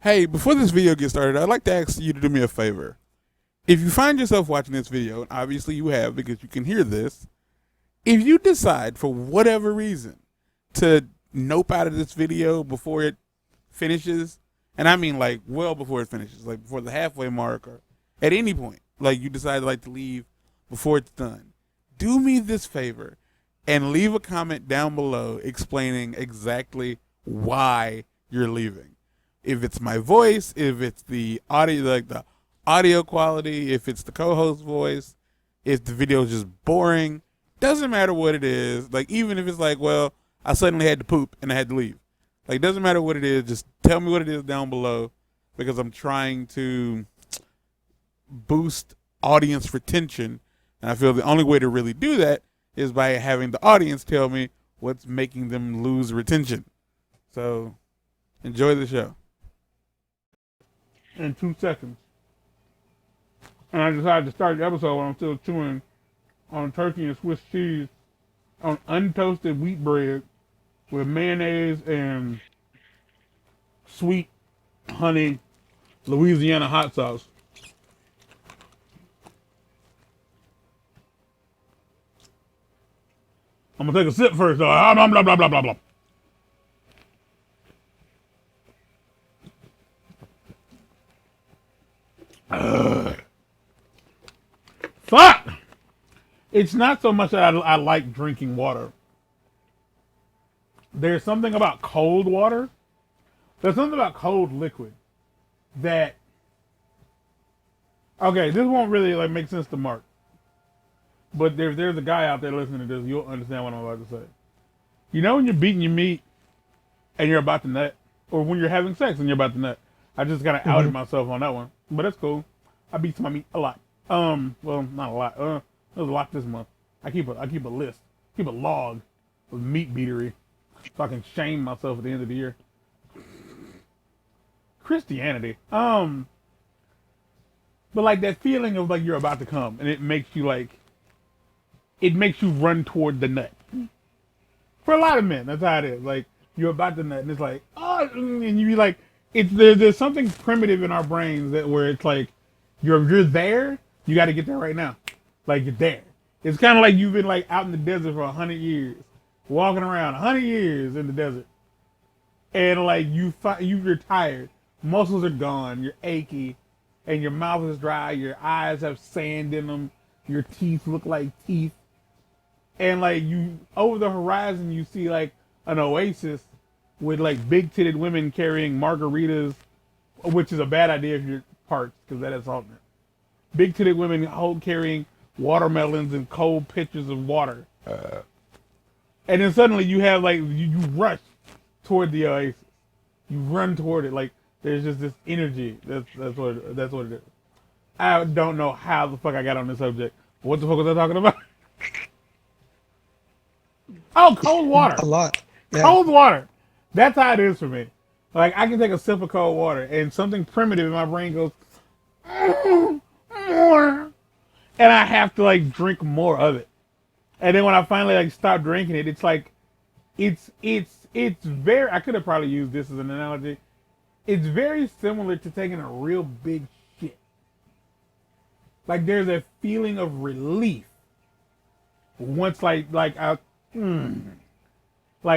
Hey, before this video gets started, I'd like to ask you to do me a favor. If you find yourself watching this video, and obviously you have because you can hear this, if you decide for whatever reason to nope out of this video before it finishes, and I mean like well before it finishes, like before the halfway mark or at any point, like you decide like to leave before it's done, do me this favor and leave a comment down below explaining exactly why you're leaving. If it's my voice, if it's the audio, like the audio quality, if it's the co-host voice, if the video is just boring, doesn't matter what it is. Like even if it's like, well, I suddenly had to poop and I had to leave. Like doesn't matter what it is, just tell me what it is down below because I'm trying to boost audience retention. And I feel the only way to really do that is by having the audience tell me what's making them lose retention. So enjoy the show. In 2 seconds. And I decided to start the episode when I'm still chewing on turkey and Swiss cheese on untoasted wheat bread with mayonnaise and sweet honey Louisiana hot sauce. I'm gonna take a sip first though. Blah, blah, blah, blah, blah, blah. Fuck! It's not so much that I like drinking water. There's something about cold water. There's something about cold liquid that... Okay, this won't really like make sense to Mark. But if there's a guy out there listening to this, you'll understand what I'm about to say. You know when you're beating your meat and you're about to nut? Or when you're having sex and you're about to nut? I just kind of outed myself on that one. But that's cool. I beat my meat a lot. Well, not a lot. There's a lot this month. I keep a list, keep a log of meat beatery, so I can shame myself at the end of the year. Christianity. But like that feeling of like you're about to come, and it makes you run toward the nut. For a lot of men, that's how it is. Like you're about to nut, and it's like, oh, and you be like, there's something primitive in our brains that where it's like, you're there. You got to get there right now. Like you're there. It's kind of like you've been like out in the desert for 100 years, walking around 100 years in the desert, and like you're tired. Muscles are gone. You're achy, and your mouth is dry. Your eyes have sand in them. Your teeth look like teeth, and like you over the horizon, you see like an oasis with like big-titted women carrying margaritas, which is a bad idea if you're parts because that has salt in it. Big-titted women carrying watermelons and cold pitchers of water. And then suddenly you have like, you rush toward the oasis. You run toward it. Like there's just this energy. That's what it is. I don't know how the fuck I got on this subject. What the fuck was I talking about? Oh, cold water. A lot. Yeah. Cold water. That's how it is for me. Like I can take a sip of cold water and something primitive in my brain goes, more, and I have to like drink more of it. And then when I finally like stop drinking it, it's like, it's very. I could have probably used this as an analogy. It's very similar to taking a real big shit. Like there's a feeling of relief once like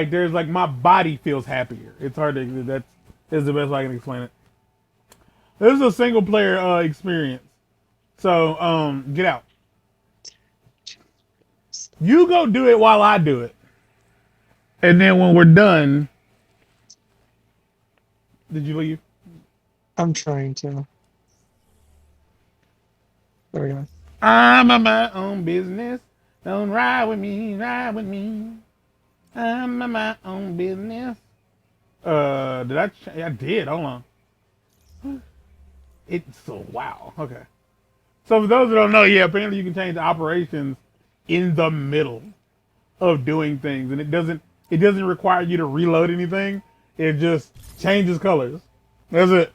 there's like my body feels happier. It's hard to that's the best way I can explain it. This is a single player experience. So, get out. You go do it while I do it. And then when we're done... Did you leave? I'm trying to. There we go. I'm on my own business. Don't ride with me, ride with me. I'm on my own business. Did I? I did. Hold on. Wow. Okay. So for those that don't know, yeah, apparently you can change the operations in the middle of doing things, and it doesn't require you to reload anything. It just changes colors. That's it.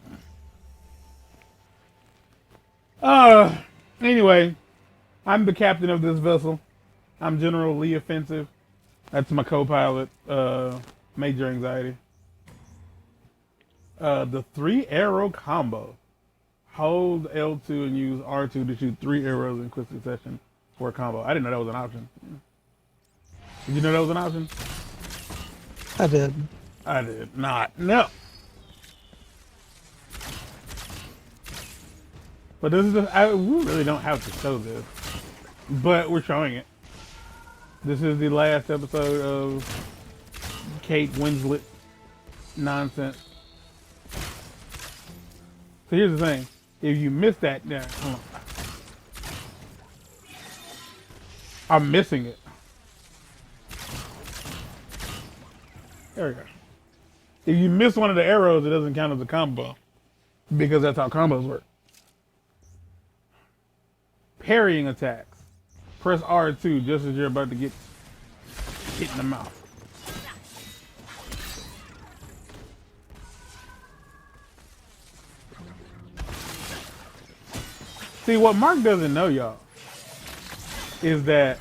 Anyway, I'm the captain of this vessel. I'm General Lee Offensive. That's my co-pilot, Major Anxiety. The 3-arrow combo. Hold L2 and use R2 to shoot 3 arrows in quick succession for a combo. I didn't know that was an option. Did you know that was an option? I did. I did not. No. But this is we really don't have to show this, but we're showing it. This is the last episode of Kate Winslet nonsense. So here's the thing. If you miss that, hold on. I'm missing it. There we go. If you miss one of the arrows, it doesn't count as a combo. Because that's how combos work. Parrying attacks. Press R2 just as you're about to get hit in the mouth. See, what Mark doesn't know, y'all, is that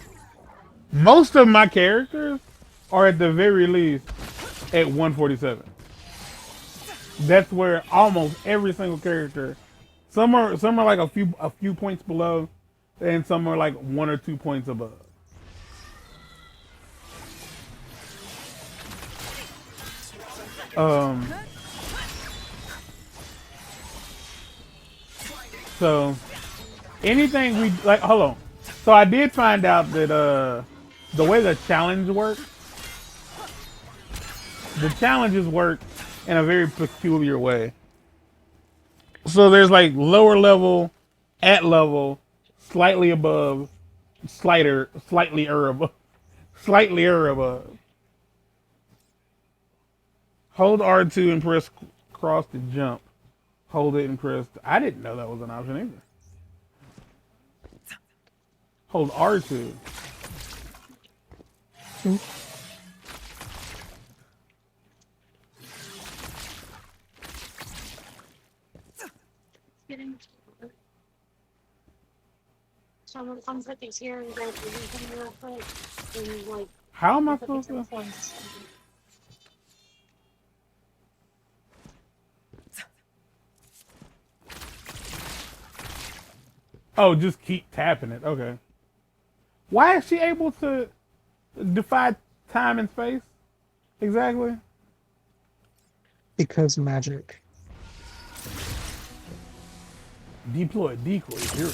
most of my characters are at the very least at 147. That's where almost every single character, some are like a few points below, and some are like 1 or 2 points above. So anything we like, hold on. So I did find out that the way the challenge works, the challenges work in a very peculiar way. So there's like lower level, at level, slightly above, slightly above. Hold R2 and press cross to jump. Hold it and press. I didn't know that was an option either. Hold R2. So I'm gonna put these here and go through them real quick. And like, How am I put these supposed in to? place. Oh, just keep tapping it. Okay. Why is she able to defy time and space? Exactly. Because magic. Deploy decoy hero.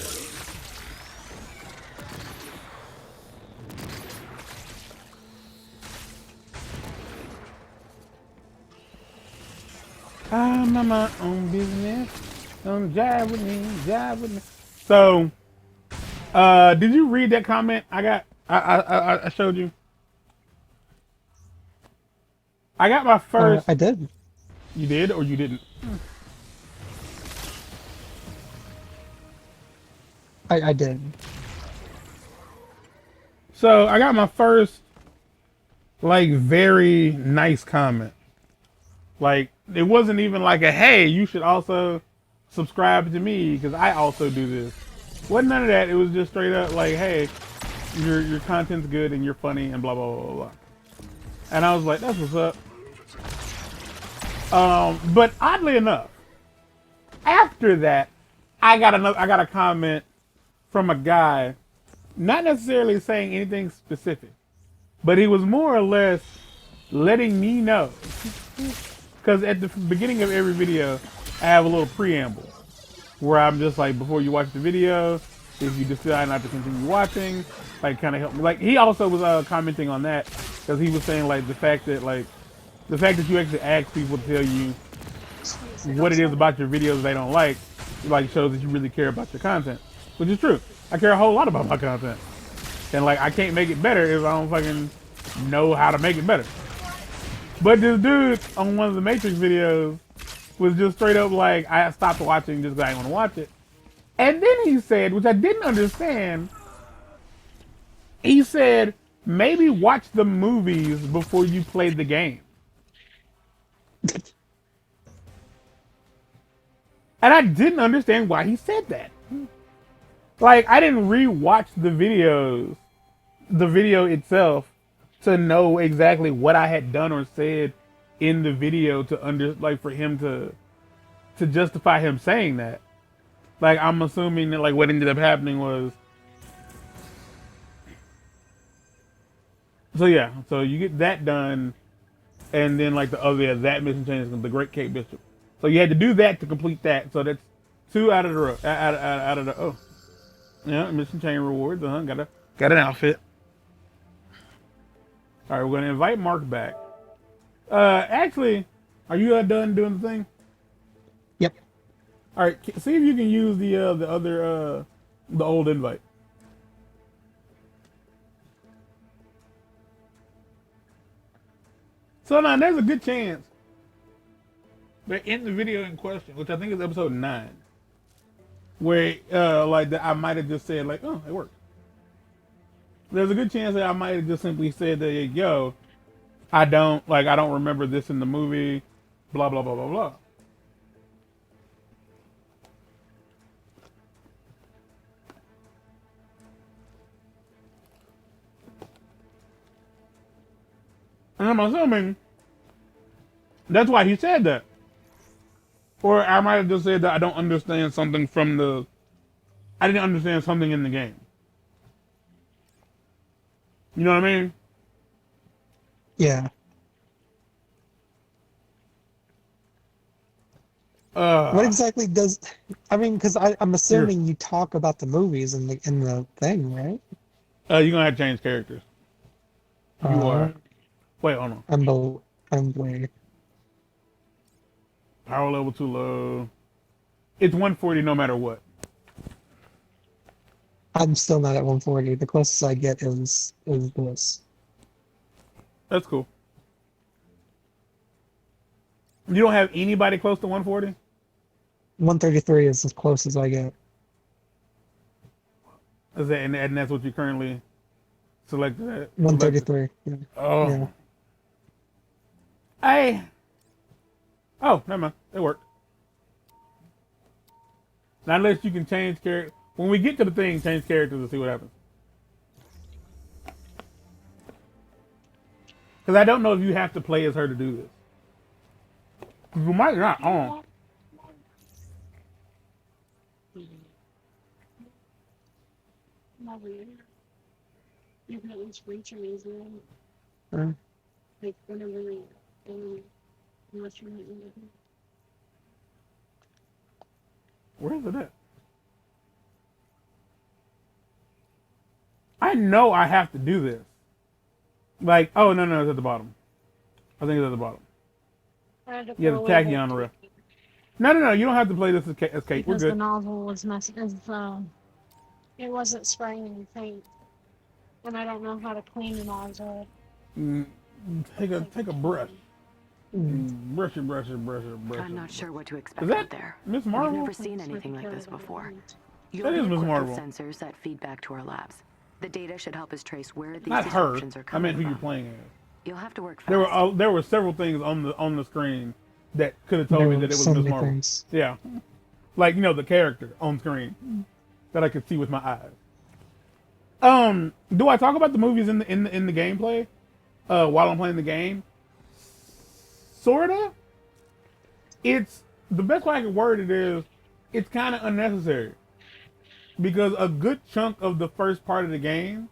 I'm on my own business. Don't jive with me, jive with me. So, did you read that comment I showed you? I got my first. I did. You did or you didn't? I did. So I got my first, like, very nice comment. Like, it wasn't even like a, hey, you should also subscribe to me because I also do this. Wasn't none of that. It was just straight up like, hey, your content's good and you're funny and blah, blah, blah, blah, blah. And I was like, that's what's up. But oddly enough, after that, I got a comment from a guy, not necessarily saying anything specific, but he was more or less letting me know. Because at the beginning of every video, I have a little preamble where I'm just like, before you watch the video, if you decide not to continue watching, like, kind of help me. Like, he also was commenting on that because he was saying, like, the fact that you actually ask people to tell you what it is about your videos they don't like shows that you really care about your content, which is true. I care a whole lot about my content, and like, I can't make it better if I don't fucking know how to make it better. But this dude on one of the Matrix videos was just straight up like, I stopped watching just because I didn't want to watch it. And then he said, which I didn't understand, he said, maybe watch the movies before you play the game. And I didn't understand why he said that. Like, I didn't re-watch the video itself, to know exactly what I had done or said in the video for him to justify him saying that. Like, I'm assuming that like what ended up happening was. So yeah, so you get that done, and then like that mission change is the Great Cape Bishop. So you had to do that to complete that. So that's 2 out of the row. Out of the mission chain rewards. Got an outfit. All right, we're gonna invite Mark back. Actually, are you done doing the thing? Yep. All right, see if you can use the old invite. So now there's a good chance that in the video in question, which I think is episode 9, where I might have just said like, oh, it worked. There's a good chance that I might have just simply said that, yo, I don't remember this in the movie, blah blah blah blah blah. And I'm assuming that's why he said that. Or I might have just said that I don't understand something I didn't understand something in the game. You know what I mean? Yeah. What exactly does? I mean, because I'm assuming you talk about the movies in the thing, right? You're gonna have to change characters. You are. Wait, hold on. I'm way. Power level too low. It's 140 no matter what. I'm still not at 140. The closest I get is this. That's cool. You don't have anybody close to 140? 133 is as close as I get. Is that and that's what you currently selected at? 133. Yeah. Oh. Yeah. Oh, never mind. It worked. Now, unless you can change character. When we get to the thing, change characters and see what happens. Because I don't know if you have to play as her to do this. You might not. Oh. Not weird. You can at least reach her easily. Huh? Like, whenever unless you're not in the Where is it at? I know I have to do this. Like, oh, no, it's at the bottom. I think it's at the bottom. Yeah, the Tachyon riff. No, you don't have to play this as Kate. We're because good. the novel was messing. It wasn't spraying paint, and I don't know how to clean the nozzle. Take a brush. Brush it. I'm not sure what to expect Is that out there. Miss Marvel? We've never seen anything like this before. You'll That be is Miss equipped with Marvel. sensors that feed back to our labs. The data should help us trace where these Not her. disruptions are I coming meant who from. you're playing as. You'll have to work fast. There were several things on the screen that could have told me that it was so Miss many Marvel. things. Yeah, like the character on screen that I could see with my eyes. Do I talk about the movies in the gameplay while I'm playing the game? Sorta. It's the best way I can word it is it's kind of unnecessary because a good chunk of the first part of the game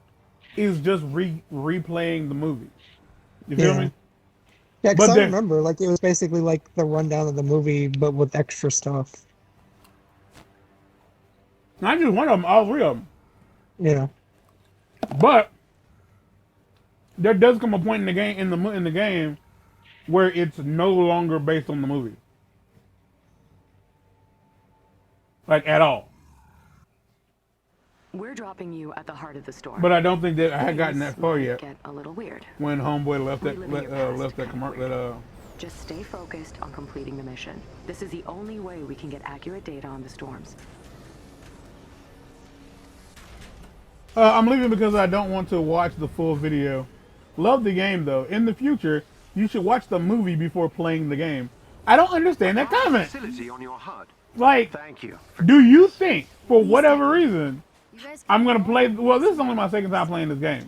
is just replaying the movie. You feel me? Yeah, because But I remember like it was basically like the rundown of the movie, but with extra stuff. Not just one of them, all 3 of them. Yeah. But there does come a point in the game in the game where it's no longer based on the movie, like at all. We're dropping you at the heart of the storm. But I don't think that I had gotten that Things far might yet Get a little weird. when Homeboy left Reliving your past that kind of commercial. Just stay focused on completing the mission. This is the only way we can get accurate data on the storms. I'm leaving because I don't want to watch the full video. Love the game though. In the future, you should watch the movie before playing the game. I don't understand that comment. Facility on your HUD. Like, Thank you. do you think for whatever reason I'm gonna play? Well, this is only my second time playing this game.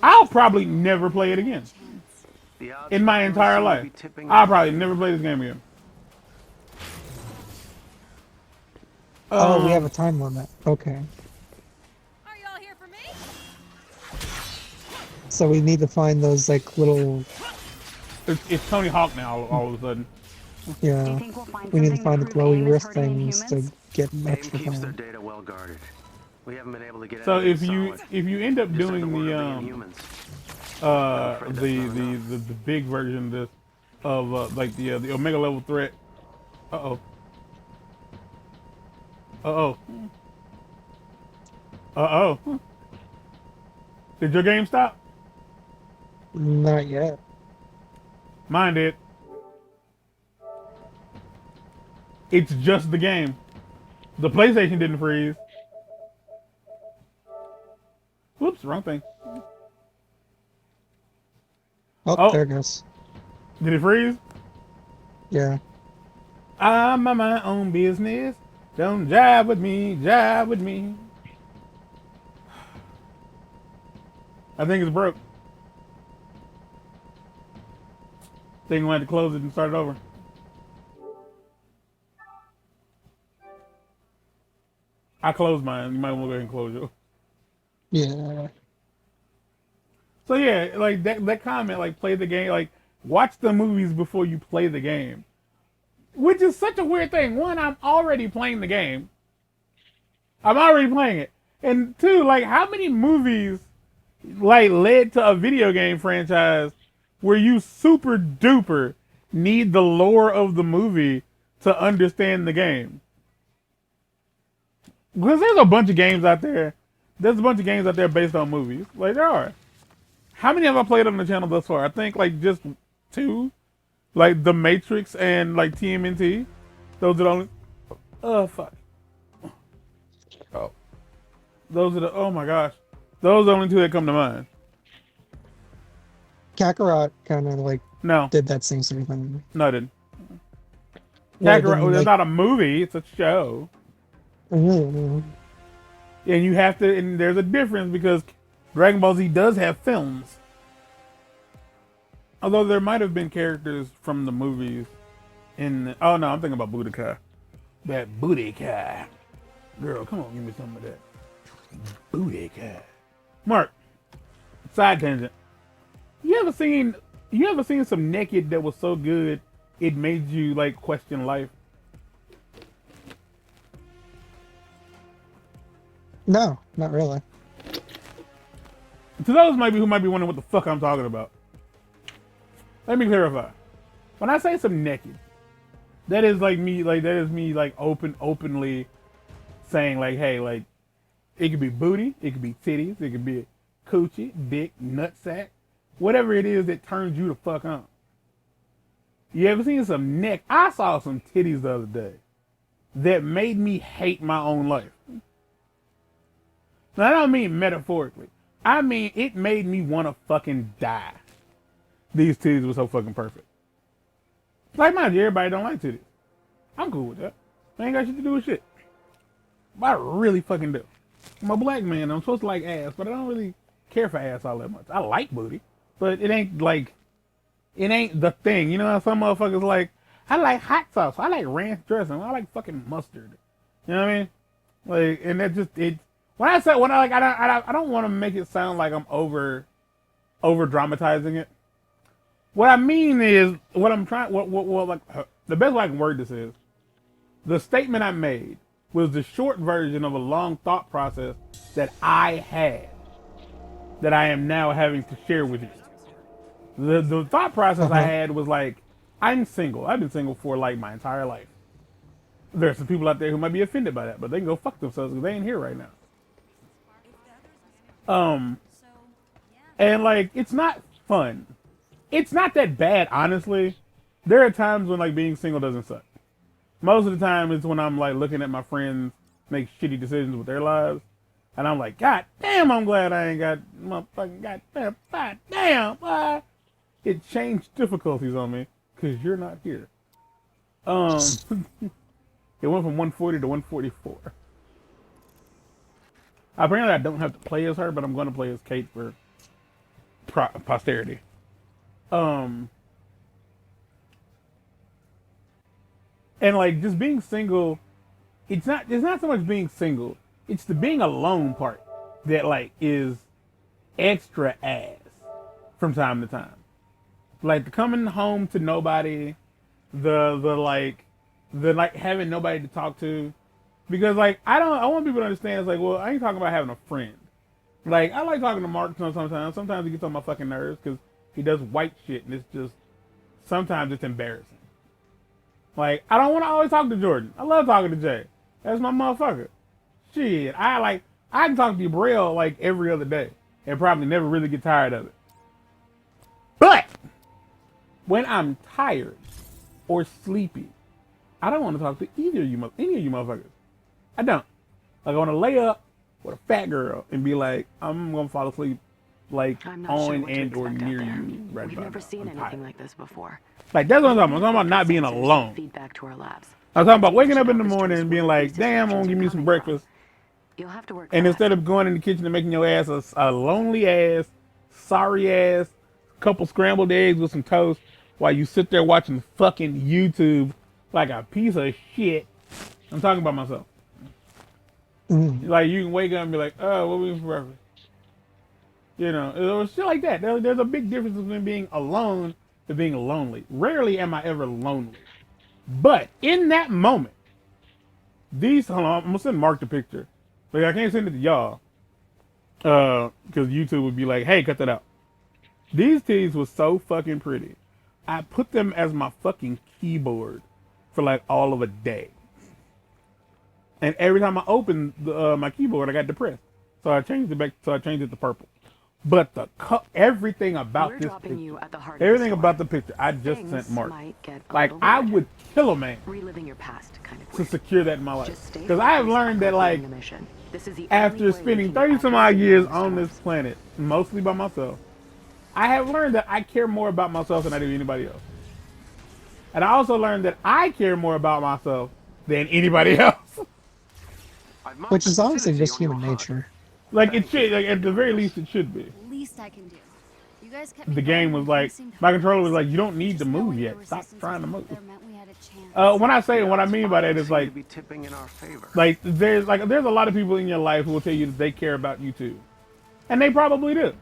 I'll probably never play it again. The odds in my finally entire seem to life. be tipping I'll in probably our never favor. play this game again. Oh, we have a time limit. Okay. Are y'all here for me? So we need to find those like little, It's Tony Hawk now all of a sudden. Do you yeah. think we'll find We need to something to find the prove glowy AIM is wrist hurting things to Inhumans? get AIM extra keeps their time. data well guarded. We haven't been able to get So anything if you end up solid. Just have the doing word the of Inhumans. I'm afraid that's not enough. the big version of this like the Omega level threat. Uh oh. Did your game stop? Not yet. Mine did. It's just the game. The PlayStation didn't freeze. Whoops, wrong thing. Oh, there it goes. Did it freeze? Yeah. I'm on my own business. Don't jive with me, jive with me. I think it's broke. Think we'll have to close it and start it over. I closed mine. You might want to go ahead and close yours. Yeah. So yeah, like that comment, like play the game, like watch the movies before you play the game. Which is such a weird thing. One, I'm already playing the game. I'm already playing it. And two, like how many movies like led to a video game franchise where you super duper need the lore of the movie to understand the game? Because there's a bunch of games out there. There's a bunch of games out there based on movies. Like there are. How many have I played on the channel thus far? I think like just 2. Like The Matrix and like TMNT. Those are the only. Oh fuck. Oh. Those are the. Oh my gosh. Those are the only 2 that come to mind. Kakarot kind of like No. did that same sort of thing. No, I didn't. Well, Kakarot, then, it's like, not a movie. It's a show. mhm. And you have to. And there's a difference because Dragon Ball Z does have films. Although there might have been characters from the movies in. Oh no, I'm thinking about Budokai. That Budokai. Girl, come on, give me some of that. Budokai. Mark, side tangent. You ever seen some naked that was so good it made you like question life? No, not really. To those who might be wondering what the fuck I'm talking about. Let me clarify. When I say some naked, that is me openly saying like, hey, like it could be booty, it could be titties, it could be coochie, dick, nutsack, whatever it is that turns you the fuck on. You ever seen some neck? I saw some titties the other day that made me hate my own life. Now I don't mean metaphorically. I mean it made me want to fucking die. These titties were so fucking perfect. Like mind you, everybody don't like titties. I'm cool with that. I ain't got shit to do with shit. But I really fucking do. I'm a black man. I'm supposed to like ass, but I don't really care for ass all that much. I like booty, but it ain't the thing. You know how some motherfuckers like, I like hot sauce. I like ranch dressing. I like fucking mustard. You know what I mean? Like, and that just, it, I don't want to make it sound like I'm over dramatizing it. What I mean is, the best way I can word this is, the statement I made was the short version of a long thought process that I had, that I am now having to share with you. The thought process I had was like, I'm single. I've been single for like my entire life. There's some people out there who might be offended by that, but they can go fuck themselves because they ain't here right now. And like, it's not fun. It's not that bad, honestly. There are times when like being single doesn't suck. Most of the time it's when I'm like looking at my friends make shitty decisions with their lives, and I'm like, God damn, I'm glad I ain't got motherfucking god damn. It changed difficulties on me because you're not here. It went from 140 to 144. Apparently I don't have to play as her, but I'm going to play as Kate for posterity. And like just being single, it's not so much being single, it's the being alone part that like is extra ass from time to time. Like the coming home to nobody, the like having nobody to talk to. Because like I want people to understand, it's like, well, I ain't talking about having a friend. Like I like talking to Mark sometimes. Sometimes he gets on my fucking nerves because he does white shit and it's just sometimes it's embarrassing. Like I don't want to always talk to Jordan. I love talking to Jay. That's my motherfucker. Shit, I can talk to you Braille like every other day and probably never really get tired of it. But when I'm tired or sleepy, I don't want to talk to any of you motherfuckers. I don't. Like I want to lay up with a fat girl and be like, I'm gonna fall asleep, like I'm not on sure what to and or expect out near there. you right We've about never now. seen I'm anything tired. like this before. Like that's what I'm talking about. I'm talking about not being Sensors alone. Feedback to our labs. I'm talking about waking up in the morning and being like, damn, I'm gonna give me some breakfast. You'll have to work And fast. instead of going in the kitchen and making your ass a lonely ass, sorry ass, couple scrambled eggs with some toast while you sit there watching fucking YouTube like a piece of shit. I'm talking about myself. Like you can wake up and be like, oh, what we for breakfast? You know, or shit like that. There's a big difference between being alone and being lonely. Rarely am I ever lonely. But in that moment, hold on, I'm gonna send Mark the picture. Like I can't send it to y'all. Because YouTube would be like, hey, cut that out. These tees were so fucking pretty. I put them as my fucking keyboard for like all of a day. And every time I opened my keyboard, I got depressed. So I changed it back. So I changed it to purple. But everything about this picture, everything about the picture, I just sent Mark. Like I would kill a man Reliving your past, kind of to weird. secure that in my life. Just stay Because I have focused on learned that like completing the mission. This is the after only way we spending can get 30 some odd accurate years data on this stores. planet, mostly by myself, I have learned that I care more about myself than I do anybody else. And I also learned that I care more about myself than anybody else. Which is honestly just human nature. Like it should, like at the very least it should be. Least I can do. You guys kept me The game going was when like, things seemed my controller was hopeless. like, you don't need to Just move knowing yet. the Stop resistance trying to was move. out there meant we had a chance. When I say what I mean by that is like tipping in our favor. Like there's a lot of people in your life who will tell you that they care about you too, and they probably do.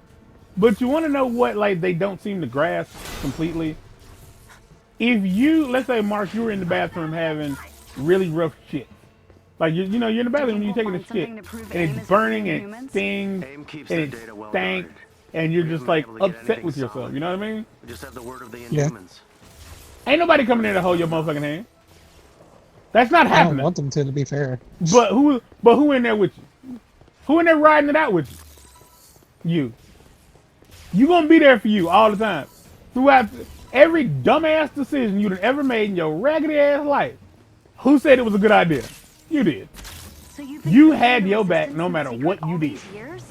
But you want to know what like they don't seem to grasp completely. If you, let's say Mark, you were in the bathroom having really rough shit, like you're in the bathroom and you're taking a shit and it's burning and it stings AIM keeps and their it data well stank guarded. and you're We just haven't like been able to get upset anything with yourself. solid. You know what I mean? We just have the word of the Yeah. Inhumans. Ain't nobody coming in to hold your motherfucking hand. That's not I don't happening. want them to be fair. But who in there with you? Who in there riding it out with you? You gonna be there for you all the time. Throughout every dumbass decision you'd ever made in your raggedy ass life. Who said it was a good idea? You did. So you've You been had keeping your the back resistance no in matter secret what you all did. these years?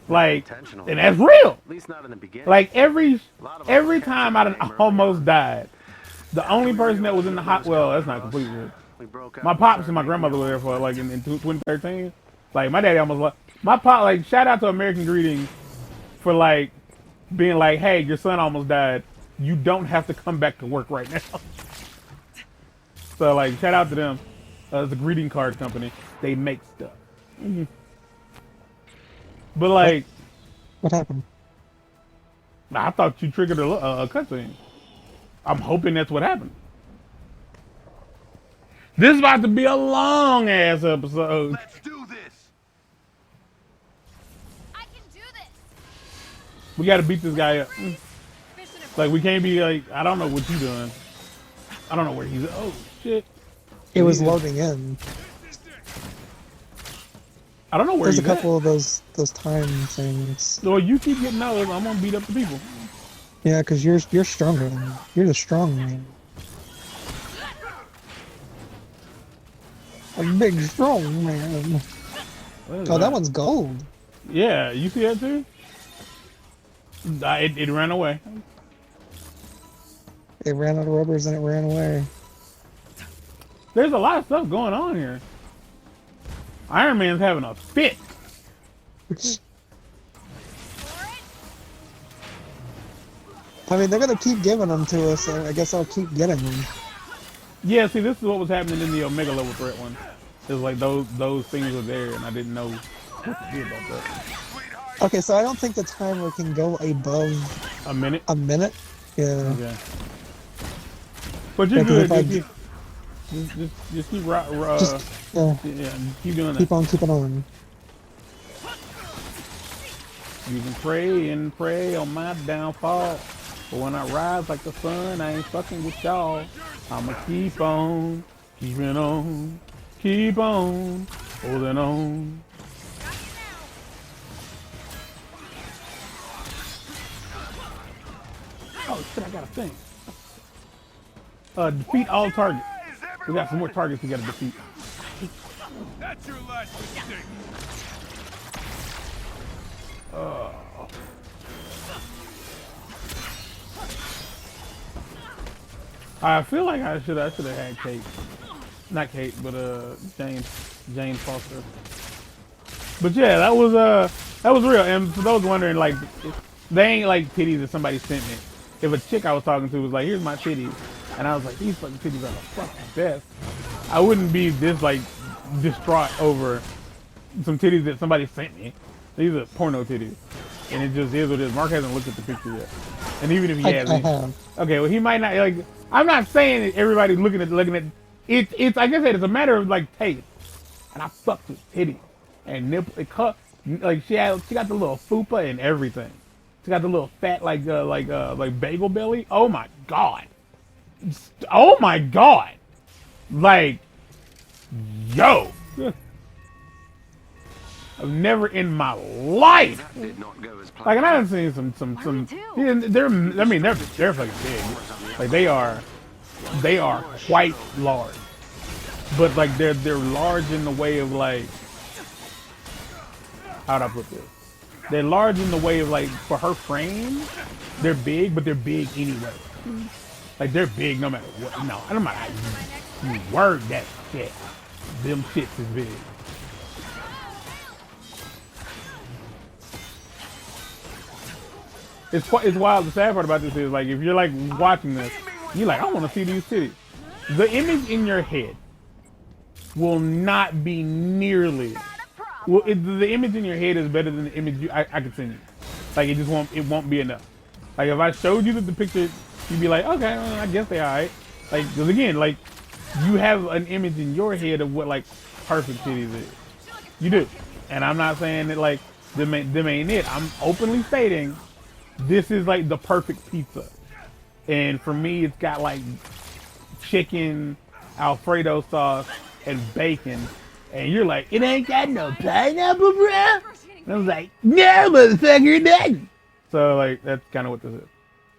Like, Intentionally. and that's real. At least not in the beginning. Like every lot of us every were time I captured done by AIM early almost on. died, the only we person that was realized in the it hot, was well, coming that's for not us, completely. we broke out My and pops and started my making grandmother our were there own for like plans. in 2013. Like my daddy almost like my pop like shout out to American Greetings for like being like, hey, your son almost died. You don't have to come back to work right now. So like shout out to them. It's a greeting card company. They make stuff. But like, What happened? I thought you triggered a cutscene. I'm hoping that's what happened. This is about to be a long ass episode. Let's do this. I can do this. We gotta beat this guy up. Fishing Like we can't be like, I don't know what you doing. I don't know where he's. Oh shit. It was loading in. I don't know where There's a he's at. couple of those time things. So you keep getting those, I'm gonna beat up the people. Yeah, because you're stronger than me. You're the strong man. A big strong man. What is Oh, that one's gold. Yeah, you see that too? It ran away. It ran out of rubbers and it ran away. There's a lot of stuff going on here. Iron Man's having a fit. I mean, they're gonna keep giving them to us, so I guess I'll keep getting them. Yeah, see, this is what was happening in the Omega level threat one. It was like those things were there, and I didn't know what to do about that. Okay, so I don't think the timer can go above A minute. a minute. Yeah. Okay. But you're Yeah, 'cause good. if I Just keep Yeah, keep doing that. keep on keeping on. You can pray and pray on my downfall, but when I rise like the sun, I ain't fucking with y'all. I'ma keep on, keeping on, keep on, holding on. Oh shit, I got a thing. Defeat all targets. We got some more targets we gotta defeat. That's your last mistake. I feel like I should have had Kate. Not Kate, but Jane Foster. But yeah, that was real. And for those wondering, like, they ain't like titties that somebody sent me. If a chick I was talking to was like, here's my titties, and I was like, these fucking titties are the fucking best, I wouldn't be this like distraught over some titties that somebody sent me. These are porno titties. And it just is what it is. Mark hasn't looked at the picture yet. And even if he has, I have. okay, well he might not like. I'm not saying that everybody's looking at it's like I said, it's a matter of like taste. And I fucked with titties and nipple. It cut like she got the little fupa and everything. She got the little fat like bagel belly. Oh my god. Oh my god. Like, yo. I've never in my life. That did not go as planned. Like, and I've seen some. Yeah, they're fucking big. Like they are quite large. But like they're large in the way of like, how'd I put this? They're large in the way of like, for her frame, they're big, but they're big anyway. Like they're big no matter what. No, I don't matter how you word that shit. Them shits is big. It's wild. The sad part about this is like if you're like watching this, you're like, I want to see these titties. The image in your head will not be nearly. Well, the image in your head is better than the image I could send you. Like it just won't be enough. Like if I showed you the picture, you'd be like, okay, well, I guess they alright. Like because again, like you have an image in your head of what like perfect titties is. You do, and I'm not saying that like them ain't it. I'm openly stating. This is like the perfect pizza. And for me, it's got like chicken, Alfredo sauce, and bacon. And you're like, it ain't got no pineapple, bro? And I was like, no, motherfucker, it doesn't. So like, that's kind of what this is.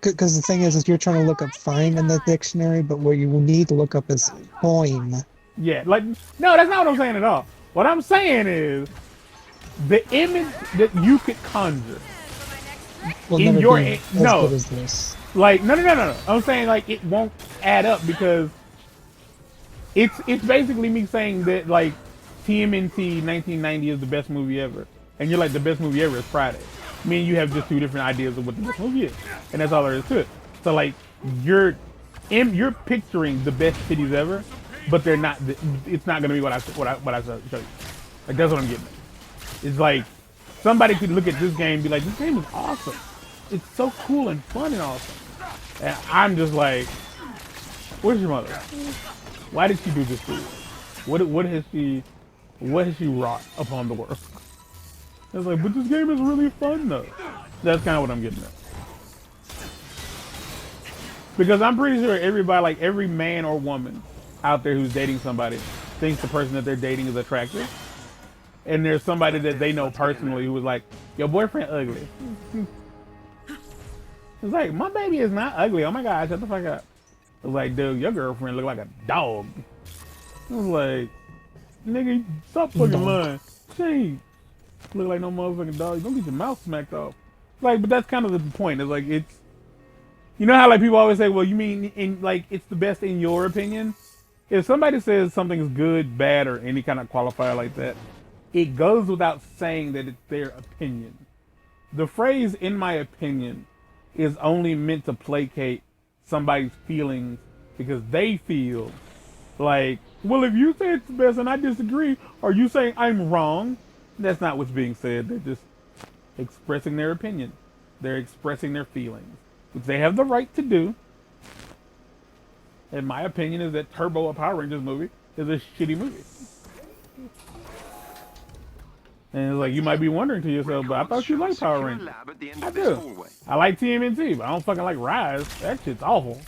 Because the thing is you're trying to look up fine in the dictionary, but what you will need to look up is coin. Yeah, like, no, that's not what I'm saying at all. What I'm saying is, the image that you could conjure Will in never your be as no, good as this. like no. I'm saying like it won't add up because it's basically me saying that like TMNT 1990 is the best movie ever, and you're like the best movie ever is Friday. I mean, you have just two different ideas of what the best movie is, and that's all there is to it. So like you're picturing the best titties ever, but they're not. It's not gonna be what I show you. Like that's what I'm getting at. It's like. Somebody could look at this game and be like, this game is awesome. It's so cool and fun and awesome. And I'm just like, where's your mother? Why did she do this to you? What has she wrought upon the world? It's like, but this game is really fun though. That's kind of what I'm getting at. Because I'm pretty sure everybody, like every man or woman out there who's dating somebody thinks the person that they're dating is attractive. And there's somebody that they know personally who was like, your boyfriend ugly. It's like, my baby is not ugly. Oh my God, shut the fuck up. It was like, dude, your girlfriend look like a dog. I was like, nigga, stop fucking lying. She ain't look like no motherfucking dog. Don't get your mouth smacked off. Like, but that's kind of the point. It's like, it's, you know how like people always say, well, you mean in like, it's the best in your opinion? If somebody says something is good, bad, or any kind of qualifier like that, it goes without saying that it's their opinion. The phrase, in my opinion, is only meant to placate somebody's feelings because they feel like, well, if you say it's the best and I disagree, are you saying I'm wrong? That's not what's being said. They're just expressing their opinion. They're expressing their feelings, which they have the right to do. And my opinion is that Turbo, a Power Rangers movie, is a shitty movie. And it's like, you might be wondering to yourself, but I thought you liked Power Rangers. I do. I like TMNT, but I don't fucking like Rise. That shit's awful.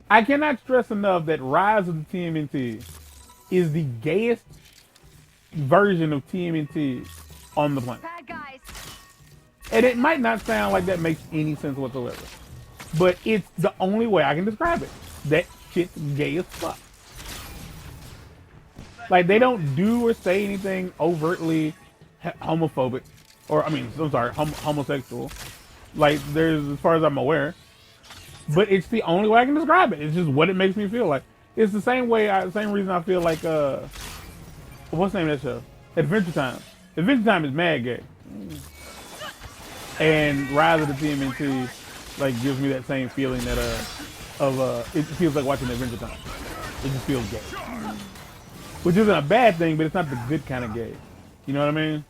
I cannot stress enough that Rise of the TMNT is the gayest version of TMNT on the planet. Bad guys. And it might not sound like that makes any sense whatsoever. But it's the only way I can describe it. That shit's gay as fuck. Like, they don't do or say anything overtly homophobic. Or, I mean, I'm sorry, homosexual. Like, there's, as far as I'm aware. But it's the only way I can describe it. It's just what it makes me feel like. It's the same way, same reason I feel like, what's the name of that show? Adventure Time. Adventure Time is mad gay. And Rise of the TMNT, like, gives me that same feeling that, it feels like watching Adventure Time. It just feels gay. Which isn't a bad thing, but it's not the good kind of gay. You know what I mean?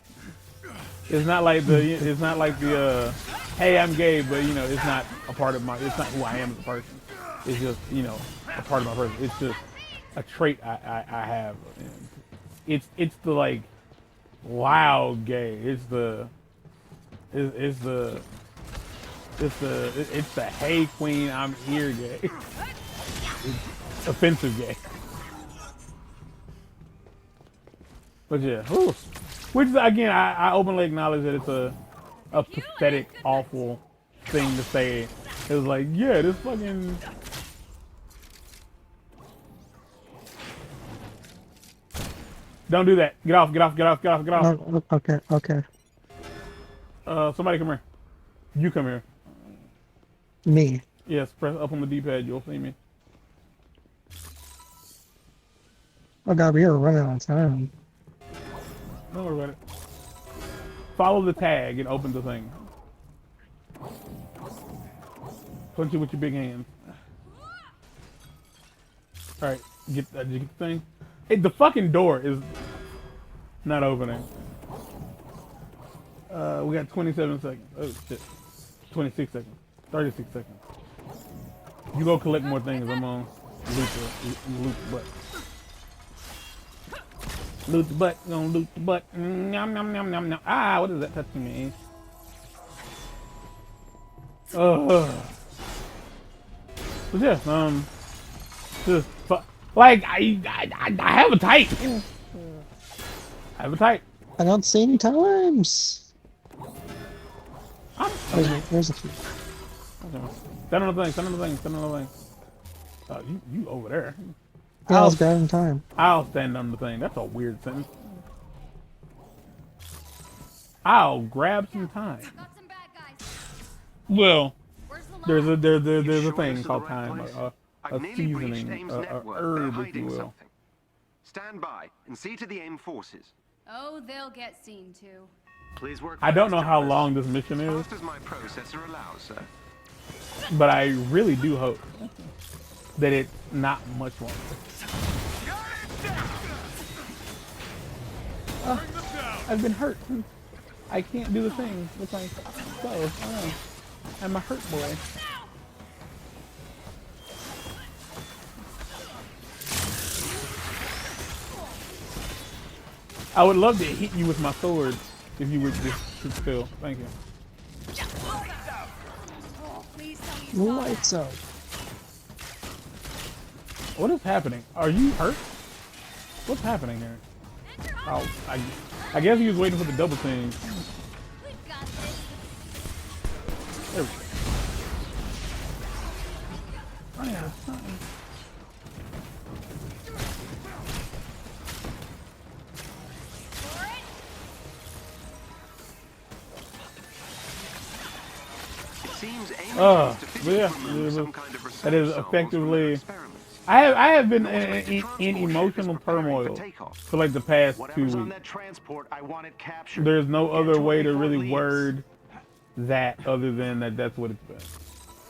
It's not like the, hey, I'm gay, but, you know, it's not a part of it's not who I am as a person. It's just, you know, a part of my person. It's just a trait I have. It's the, like, loud gay. It's the hey queen, I'm here gay. It's offensive gay. But yeah, whew. Which is, again, I openly acknowledge that it's a pathetic, awful thing to say. It was like, yeah, this fucking. Don't do that. Get off, get off, get off, get off, get off. Oh, okay, okay. Somebody come here. You come here. Me. Yes, press up on the D-pad, you'll see me. Oh god, we are running out of time. Don't worry about it. Follow the tag and open the thing. Punch it with your big hands. Alright, did you get the thing? Hey, the fucking door is not opening. We got 27 seconds. Oh shit. 26 seconds. 36 seconds. You go collect more things, I'm on loot the butt. Loot the butt, gonna loot the butt. Nom nom nom nom nom. Ah, what is that touching me? But yeah, just like I have a type. I have a type. I don't see any times. There's a few. Stand on the thing, stand on the thing, stand on the thing. Oh, you over there. Yeah, I was grabbing time. I'll stand on the thing. That's a weird sentence. I'll grab some time. Got some bad guys. Well, Where's the there's line? a thing called time, a seasoning, a herb, if you will. Stand by and see to the AIM forces. Oh, they'll get seen too. Please work. I don't know fast, how Douglas. long this mission is, Fast as my processor allows, sir. but I really do hope that it's not much longer. I've been hurt. I can't do the thing with my clothes. Oh, I'm a hurt boy. I would love to hit you with my sword if you would just sit still. Thank you. Oh, please tell me you Lights out. What is happening? Are you hurt? What's happening here? Oh, I guess he was waiting for the double team. We've got this. There we go. Running out of time. Seems But yeah, that is effectively. I have been in emotional turmoil for like the past 2 weeks. There's no other way to really word that other than that's what it's been.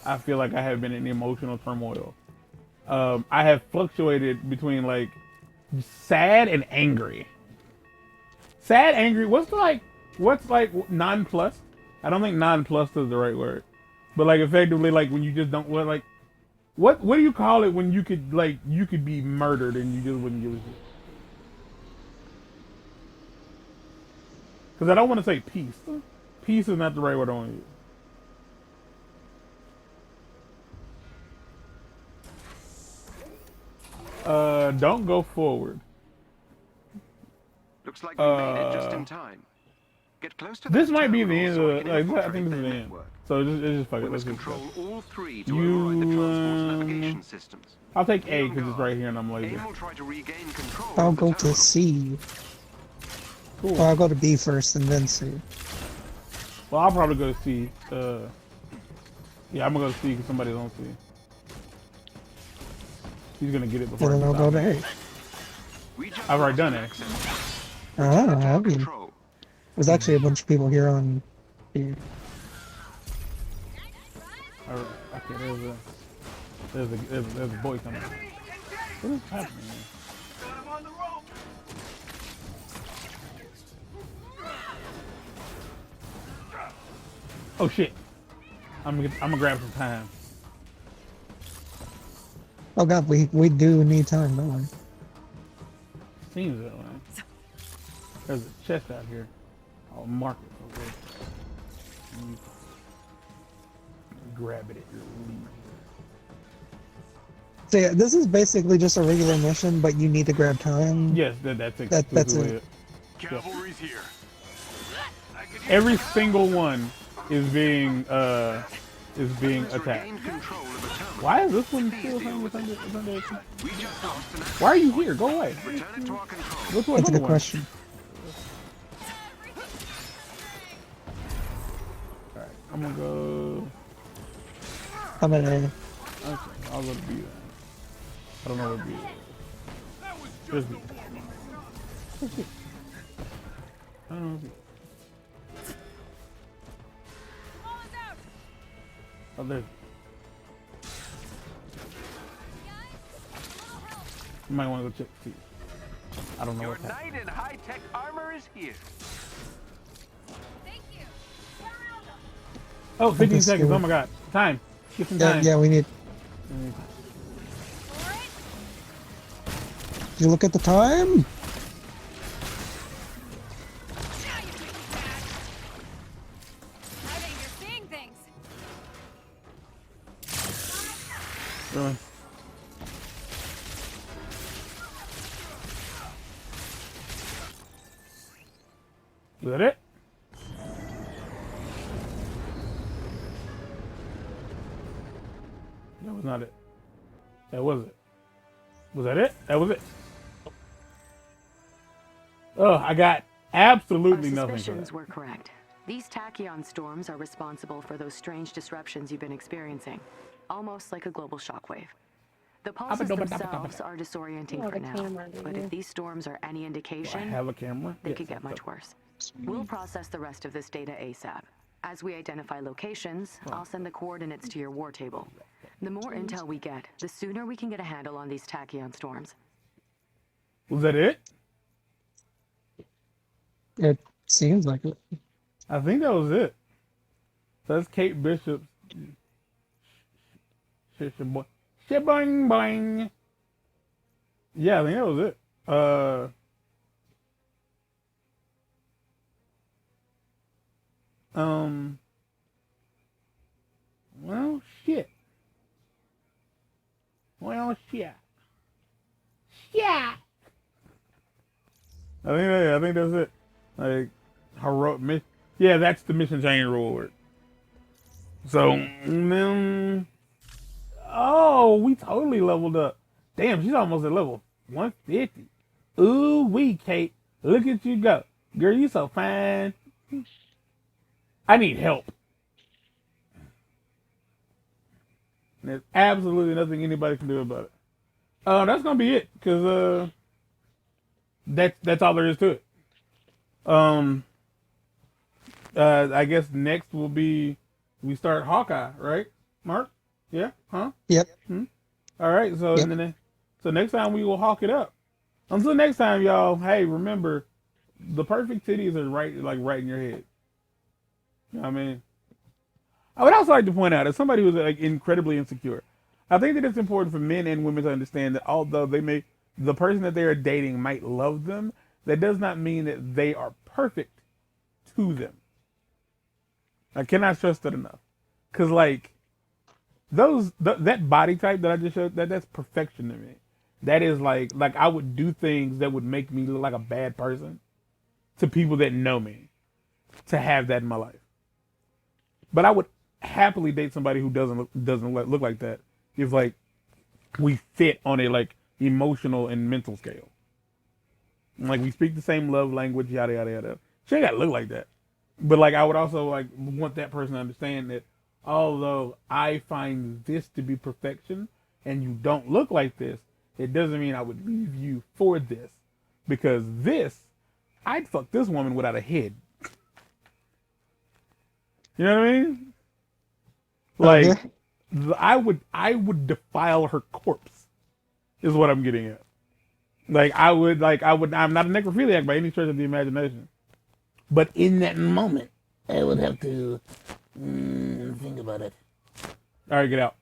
I feel like I have been in emotional turmoil. I have fluctuated between like sad and angry. Sad, angry. What's like nonplussed? I don't think nonplussed is the right word, but like effectively like when you just don't what do you call it when you could be murdered and you just wouldn't give a shit? Because I don't want to say peace. Peace is not the right word I want to use. Don't go forward. Looks like we made it just in time. Get close to This that might be the end terminal of so I the. can I think this is infiltrate the their end. network. So it's just fuck We it. Let's must just go. control all three to override the transport's navigation systems. I'll take Be A on because it's guard. right here and I'm lazy. AIM will try to regain control I'll of the go to terminal. C. Cool. Or I'll go to B first and then C. Well, I'll probably go to C. Yeah, I'm gonna go to C because somebody's on C. He's gonna get it before. Then I'll go to A. I've already done it. Oh, have you? There's actually a bunch of people here on B. Alright, okay, there's a boy coming. What is happening here? Oh shit! I'm gonna grab some time. Oh god, we do need time, don't we? Seems that way. There's a chest out here. I'll mark it. Okay. Grab it at your leisure. So yeah, this is basically just a regular mission, but you need to grab time. Yes, that's it. That's it. Cavalry's here. Every single one is being attacked. Why is this one still under? Why are you here? Go away. Go to That's a another good one. question. Alright, I'm gonna go. I'm at A. Okay, I'll go to B then. I don't know what B is. There's B. Where's B? I don't know what's B. Oh, there's. You might want to go check the seat. I don't know Your what's happening. knight in high-tech armor is here. Thank you. Oh, 15 That's seconds. good. Oh my god. Time. Get some Yeah, time. yeah, we need. For it. Did you look at the time? Now you make me mad. I think you're seeing things. Really? Is that it? That was not it. That was it. Was that it? That was it. Oh, I got absolutely Our nothing for suspicions that. were correct. These Tachyon storms are responsible for those strange disruptions you've been experiencing, almost like a global shockwave. The pulses themselves are disorienting Oh, for the now, camera, but yeah. if these storms are any Do I indication, have a camera? they Yes, could I get much do. worse. We'll process the rest of this data ASAP. As we identify locations, I'll send the coordinates to your war table. The more intel we get, the sooner we can get a handle on these Tachyon storms. Was that it? It seems like it. I think that was it. That's Kate Bishop's. Boing boing. Yeah, I think that was it. Well, shit. Well, shit. Shit. I think that's it. Like, heroic. Yeah, that's the mission chain reward. So, oh, we totally leveled up. Damn, she's almost at level 150. Ooh, wee, Kate. Look at you go. Girl, you so fine. I need help. There's absolutely nothing anybody can do about it. That's gonna be it, because that's all there is to it. I guess next will be we start Hawkeye, right? Mark? Yeah? Huh? Yep. All right. So Yep. so next time we will hawk it up. Until next time, y'all. Hey, remember, the perfect titties are right in your head. You know what I mean? I would also like to point out, as somebody who's like incredibly insecure, I think that it's important for men and women to understand that although the person that they are dating might love them, that does not mean that they are perfect to them. I cannot stress that enough. Cause like that body type that I just showed, that's perfection to me. That is like I would do things that would make me look like a bad person to people that know me to have that in my life. But I would happily date somebody who doesn't look like that if like we fit on a like emotional and mental scale. Like we speak the same love language, yada yada yada. She ain't gotta look like that. But like I would also like want that person to understand that although I find this to be perfection and you don't look like this, it doesn't mean I would leave you for this. Because I'd fuck this woman without a head. You know what I mean? Like I would defile her corpse is what I'm getting at. I'm not a necrophiliac by any stretch of the imagination. But in that moment, I would have to think about it. All right, get out.